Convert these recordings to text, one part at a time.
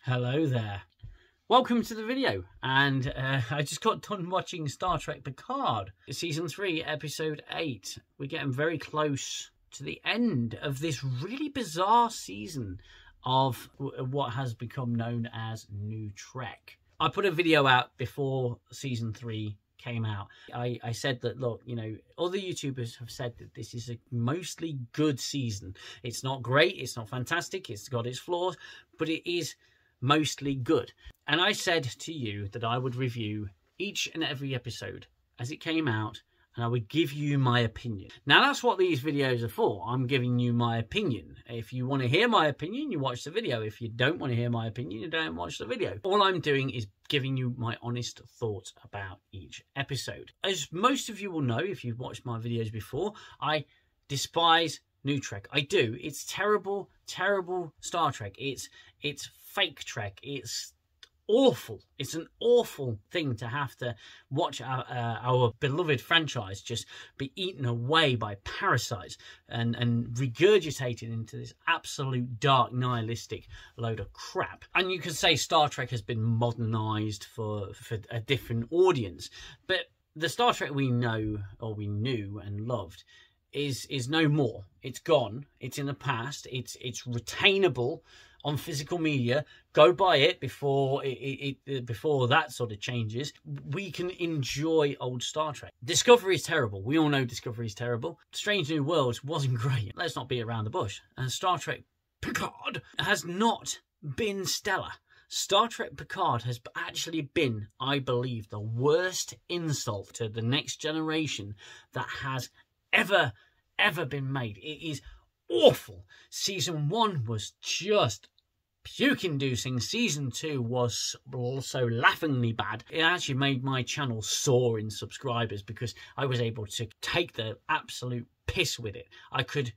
Hello there. Welcome to the video. And I just got done watching Star Trek Picard, Season 3, Episode 8. We're getting very close to the end of this really bizarre season of what has become known as New Trek. I put a video out before Season 3 came out. I said that, look, you know, other YouTubers have said that this is a mostly good season. It's not great, it's not fantastic, it's got its flaws, but it is mostly good. And I said to you that I would review each and every episode as it came out, and I would give you my opinion. Now that's what these videos are for. I'm giving you my opinion. If you want to hear my opinion, you watch the video. If you don't want to hear my opinion, you don't watch the video. All I'm doing is giving you my honest thoughts about each episode. As most of you will know, if you've watched my videos before, I despise New Trek. I do. It's terrible, terrible Star Trek. It's fake Trek. It's awful. It's an awful thing to have to watch our beloved franchise just be eaten away by parasites and regurgitated into this absolute dark nihilistic load of crap. And you could say Star Trek has been modernized for a different audience, but the Star Trek we know, or we knew and loved, is no more. It's gone. It's in the past. It's retainable on physical media. Go buy it before before that sort of changes. We can enjoy old Star Trek. Discovery is terrible. We all know Discovery is terrible. Strange New Worlds wasn't great. Let's not beat around the bush. And Star Trek Picard has not been stellar. Star Trek Picard has actually been, I believe, the worst insult to the next generation that has ever been made. It is awful. Season 1 was just puke-inducing. Season 2 was also laughingly bad. It actually made my channel soar in subscribers because I was able to take the absolute piss with it. I could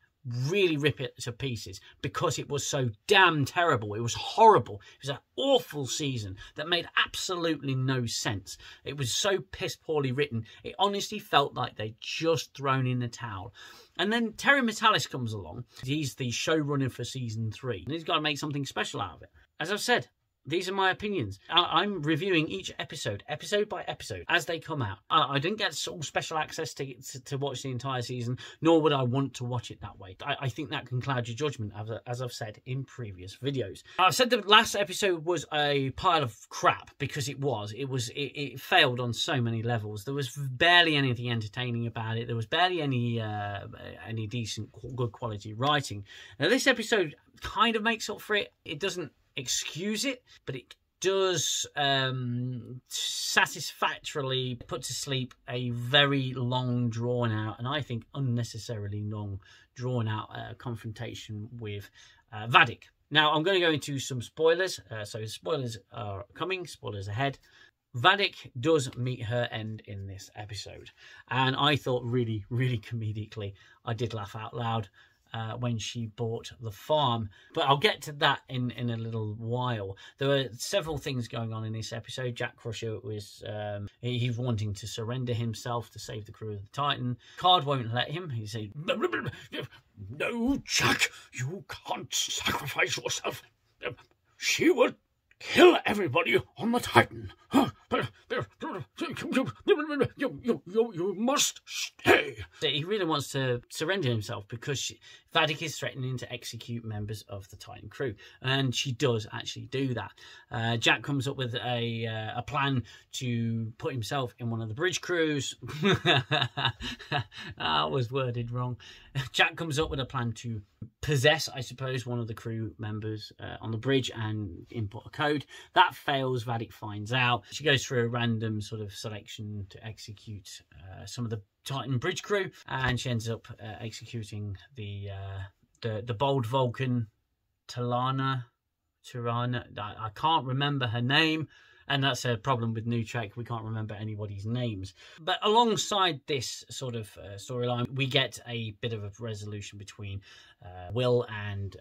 really rip it to pieces because it was so damn terrible. It was horrible. It was an awful season that made absolutely no sense. It was so piss poorly written. It honestly felt like they'd just thrown in the towel. And then Terry Matalis comes along. He's the showrunner for Season 3. And he's got to make something special out of it. As I've said, these are my opinions. I'm reviewing each episode by episode, as they come out. I didn't get special access to watch the entire season, nor would I want to watch it that way. I think that can cloud your judgment, as I've said in previous videos. I've said the last episode was a pile of crap, because it failed on so many levels. There was barely anything entertaining about it. There was barely any decent, good quality writing. Now, this episode kind of makes up for it. It doesn't excuse it, but it does satisfactorily put to sleep a very long, drawn out, and I think unnecessarily long, drawn out confrontation with Vadic. Now I'm going to go into some spoilers, so spoilers are coming, spoilers ahead. Vadic does meet her end in this episode, and I thought really comedically, I did laugh out loud when she bought the farm. But I'll get to that in a little while. There were several things going on in this episode. Jack Crusher was he's wanting to surrender himself to save the crew of the Titan. Picard won't let him. He said, "No, Jack, you can't sacrifice yourself. She will kill everybody on the Titan. You must stay." He really wants to surrender himself because Vadic is threatening to execute members of the Titan crew, and she does actually do that. Jack comes up with a plan to put himself in one of the bridge crews. That was worded wrong. Jack comes up with a plan to possess, I suppose, one of the crew members on the bridge and input a code. That fails. Vadic finds out. She goes through a random sort of selection to execute some of the Titan bridge crew, and she ends up executing the bold Vulcan Tirana. I can't remember her name, and that's a problem with New Trek. We can't remember anybody's names. But alongside this sort of storyline, we get a bit of a resolution between Will and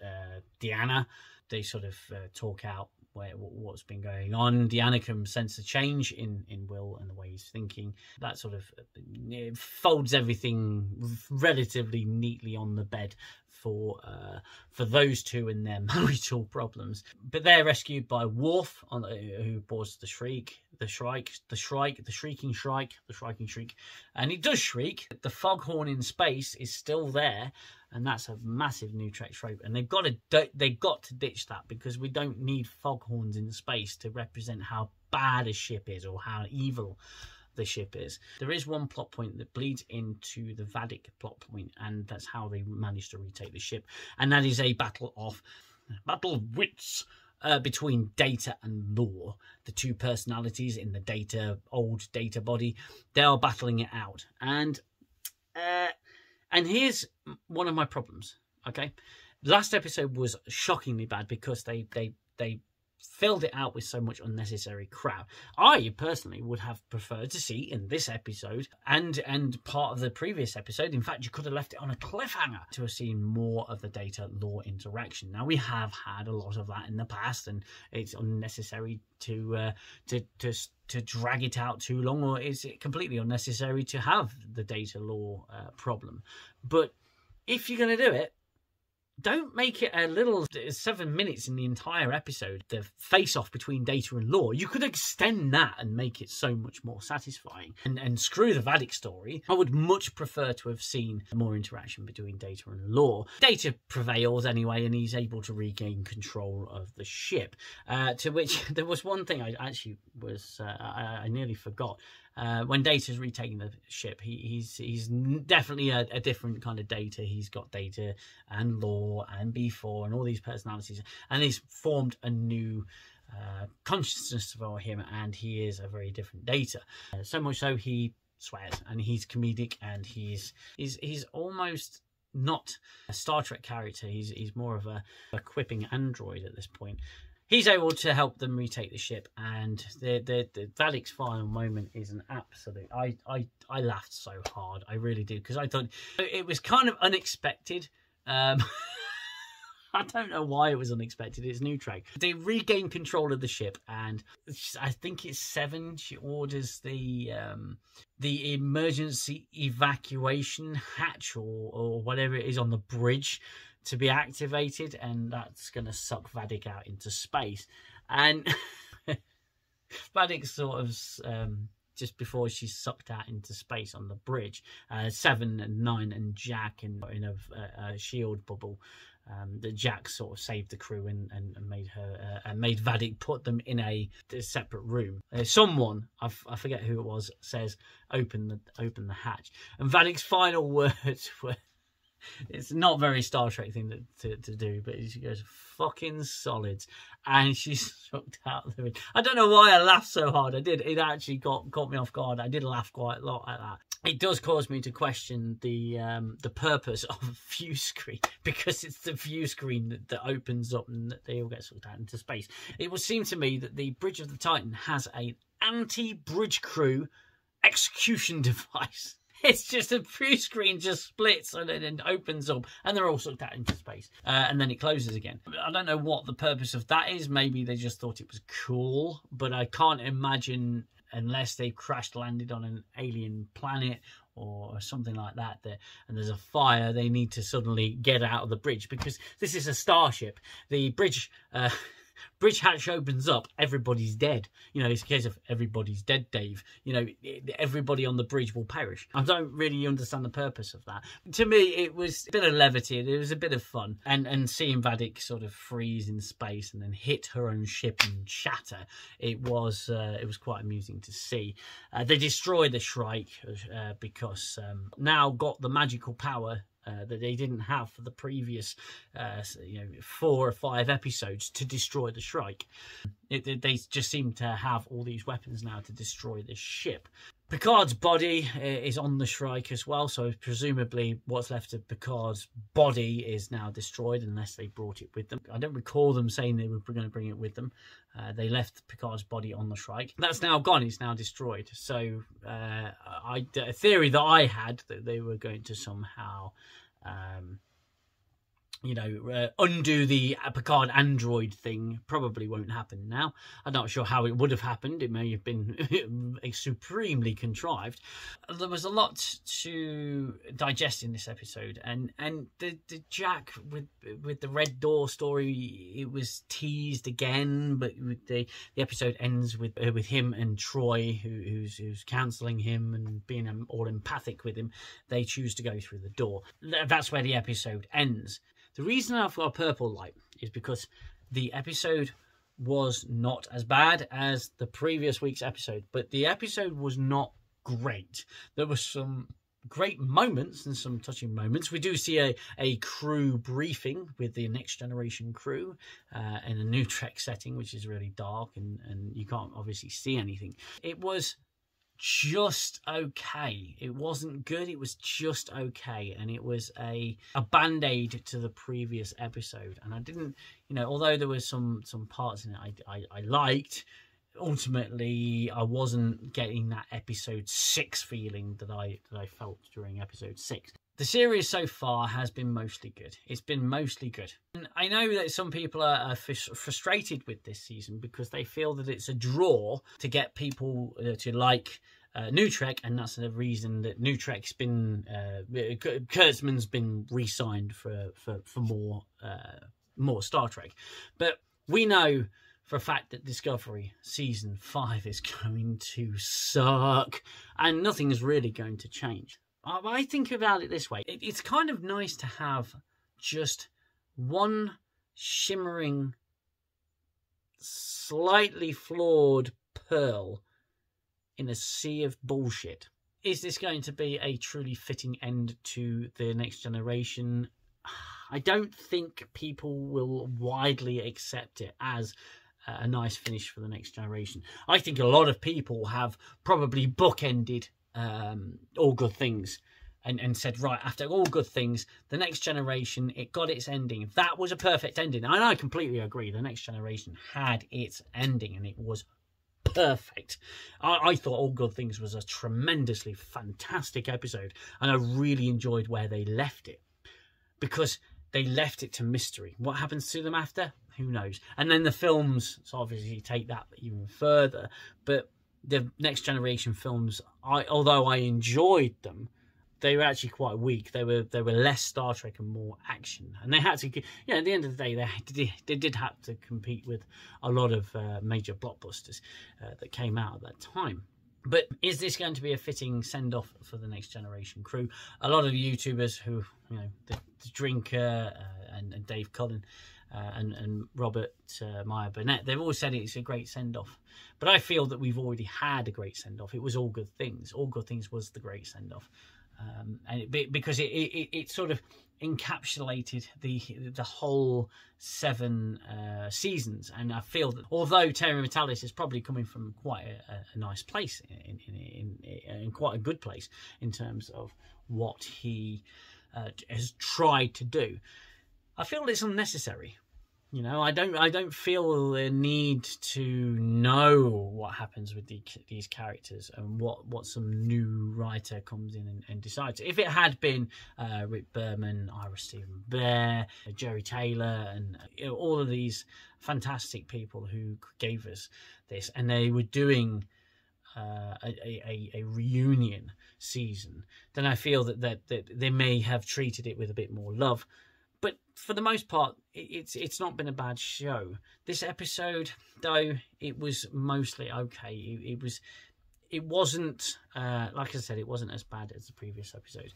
Deanna. They sort of talk out what's been going on. Deanna sense a change in Will and the way he's thinking. That sort of folds everything relatively neatly on the bed for those two and their marital problems. But they're rescued by Worf, who boards the Shrieking Shriek, and he does shriek. The foghorn in space is still there, and that's a massive new Trek trope. And they've got to ditch that, because we don't need foghorns in space to represent how bad a ship is or how evil the ship is. There is one plot point that bleeds into the Vadic plot point, and that's how they managed to retake the ship, and that is a battle of wits between Data and Lore. The two personalities in the old Data body, they are battling it out, and here's one of my problems. Okay, last episode was shockingly bad because they filled it out with so much unnecessary crap. I personally would have preferred to see in this episode and part of the previous episode, in fact you could have left it on a cliffhanger, to have seen more of the Data Lore interaction. Now we have had a lot of that in the past, and it's unnecessary to drag it out too long, or is it completely unnecessary to have the Data Lore problem? But if you're going to do it, don't make it a little 7 minutes in the entire episode, the face-off between Data and Lore. You could extend that and make it so much more satisfying. And screw the Vadic story. I would much prefer to have seen more interaction between Data and Lore. Data prevails anyway, and he's able to regain control of the ship. To which there was one thing I actually was I nearly forgot. When Data's retaking the ship, he's definitely a different kind of Data. He's got Data and Lore and B4 and all these personalities, and he's formed a new consciousness for him, and he is a very different Data. So much so he swears, and he's comedic, and he's almost not a Star Trek character. He's more of a quipping android at this point. He's able to help them retake the ship, and the Vadic's final moment is an absolute... I laughed so hard, I really did, because I thought it was kind of unexpected. I don't know why it was unexpected. It's new Trek. They regain control of the ship, and I think it's Seven. She orders the emergency evacuation hatch or whatever it is on the bridge to be activated, and that's going to suck Vadic out into space. And Vadic sort of just before she's sucked out into space on the bridge, 7 and 9 and Jack in a shield bubble. The Jack sort of saved the crew and made her made Vadic put them in a separate room. Someone, I forget who it was, says open the hatch, and Vadic's final words were, it's not very Star Trek thing to do, but she goes, fucking solids, and she's sucked out the... I don't know why I laughed so hard. I did. It actually caught me off guard. I did laugh quite a lot at that. It does cause me to question the purpose of a view screen, because it's the view screen that opens up and they all get sucked out into space. It would seem to me that the Bridge of the Titan has an anti-bridge crew execution device. It's just a view screen just splits and then opens up, and they're all sucked out into space. And then it closes again. I don't know what the purpose of that is. Maybe they just thought it was cool, but I can't imagine, unless they've landed on an alien planet or something like that, and there's a fire, they need to suddenly get out of the bridge, because this is a starship. The bridge hatch opens up, everybody's dead. You know, it's a case of everybody's dead, Dave. You know, everybody on the bridge will perish. I don't really understand the purpose of that. To me, it was a bit of levity. It was a bit of fun. And seeing Vadic sort of freeze in space and then hit her own ship and shatter, it was quite amusing to see. They destroyed the Shrike because now got the magical power that they didn't have for the previous 4 or 5 episodes to destroy the Shrike. They just seem to have all these weapons now to destroy this ship. Picard's body is on the Shrike as well, so presumably what's left of Picard's body is now destroyed, unless they brought it with them. I don't recall them saying they were going to bring it with them. They left Picard's body on the Shrike. That's now gone. It's now destroyed. So a theory that I had, that they were going to somehow undo the Picard android thing probably won't happen now. I'm not sure how it would have happened. It may have been supremely contrived. There was a lot to digest in this episode, and the Jack with the Red Door story, it was teased again, but the episode ends with him and Troy, who's counselling him and being all empathic with him. They choose to go through the door. That's where the episode ends. The reason I've got a purple light is because the episode was not as bad as the previous week's episode, but the episode was not great. There were some great moments and some touching moments. We do see a crew briefing with the Next Generation crew in a new Trek setting, which is really dark and you can't obviously see anything. It was just okay. It wasn't good, it was just okay, and it was a band-aid to the previous episode. And I didn't, although there was some parts in it I liked, ultimately I wasn't getting that episode 6 feeling that I felt during episode 6. The series so far has been mostly good. It's been mostly good. And I know that some people are frustrated with this season because they feel that it's a draw to get people to like New Trek, and that's the reason that New Trek's been... Kurtzman's been re-signed for more Star Trek. But we know for a fact that Discovery Season 5 is going to suck, and nothing is really going to change. I think about it this way. It's kind of nice to have just one shimmering, slightly flawed pearl in a sea of bullshit. Is this going to be a truly fitting end to the Next Generation? I don't think people will widely accept it as a nice finish for the Next Generation. I think a lot of people have probably bookended All Good Things and said, right, after All Good Things, the Next Generation, it got its ending. That was a perfect ending. And I completely agree. The Next Generation had its ending and it was perfect. I thought All Good Things was a tremendously fantastic episode, and I really enjoyed where they left it, because they left it to mystery. What happens to them after? Who knows? And then the films obviously take that even further. But the Next Generation films, although I enjoyed them, they were actually quite weak. They were less Star Trek and more action. And they had to, at the end of the day, they did have to compete with a lot of major blockbusters that came out at that time. But is this going to be a fitting send-off for the Next Generation crew? A lot of YouTubers who, the Drinker and Dave Cullen and Robert Meyer Burnett, they've all said it's a great send-off. But I feel that we've already had a great send-off. It was All Good Things. All Good Things was the great send-off. Because it sort of encapsulated the whole 7 seasons, and I feel that although Terry Matalis is probably coming from quite a nice place, in quite a good place in terms of what he has tried to do, I feel it's unnecessary. I don't feel the need to know what happens with these characters and what some new writer comes in and decides. If it had been Rick Berman, Ira Stephen Bear, Jerry Taylor, and all of these fantastic people who gave us this, and they were doing a reunion season, then I feel that they may have treated it with a bit more love. But for the most part, it's not been a bad show. This episode, though, it was mostly okay. It wasn't like I said, it wasn't as bad as the previous episode.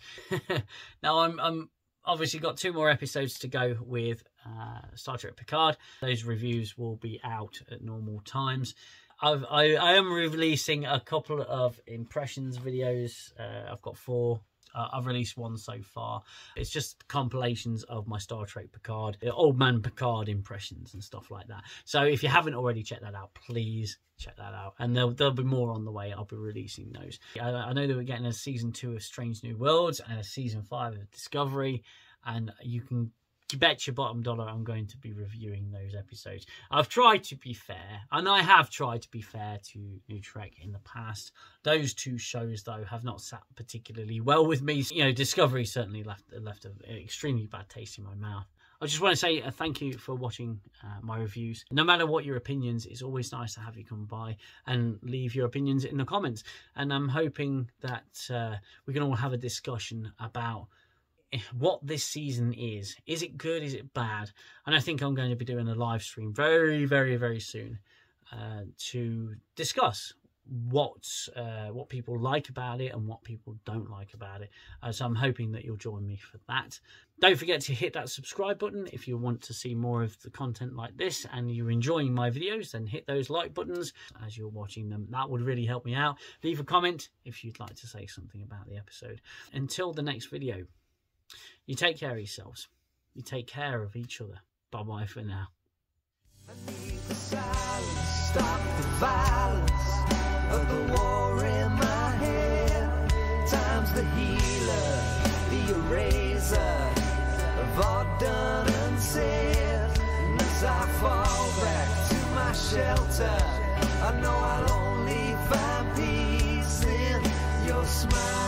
Now I'm obviously got 2 more episodes to go with Star Trek Picard. Those reviews will be out at normal times. I am releasing a couple of impressions videos. I've got 4. I've released 1 so far. It's just compilations of my Star Trek Picard, Old Man Picard impressions and stuff like that. So if you haven't already checked that out, please check that out. And there'll be more on the way. I'll be releasing those. I know that we're getting a season 2 of Strange New Worlds and a season 5 of Discovery, and you can bet your bottom dollar I'm going to be reviewing those episodes. I've tried to be fair, and I have tried to be fair to New Trek in the past. Those 2 shows, though, have not sat particularly well with me. Discovery certainly left an extremely bad taste in my mouth. I just want to say thank you for watching my reviews. No matter what your opinions, it's always nice to have you come by and leave your opinions in the comments. And I'm hoping that we can all have a discussion about what this season is. Is it good? Is it bad? And I think I'm going to be doing a live stream very, very, very soon to discuss what people like about it and what people don't like about it. So I'm hoping that you'll join me for that. Don't forget to hit that subscribe button if you want to see more of the content like this and you're enjoying my videos. Then hit those like buttons as you're watching them. That would really help me out. Leave a comment if you'd like to say something about the episode. Until the next video, you take care of yourselves. You take care of each other. Bye bye for now. I need the silence, stop the violence of the war in my head. Time's the healer, the eraser of all done and said. And as I fall back to my shelter, I know I'll only find peace in your smile.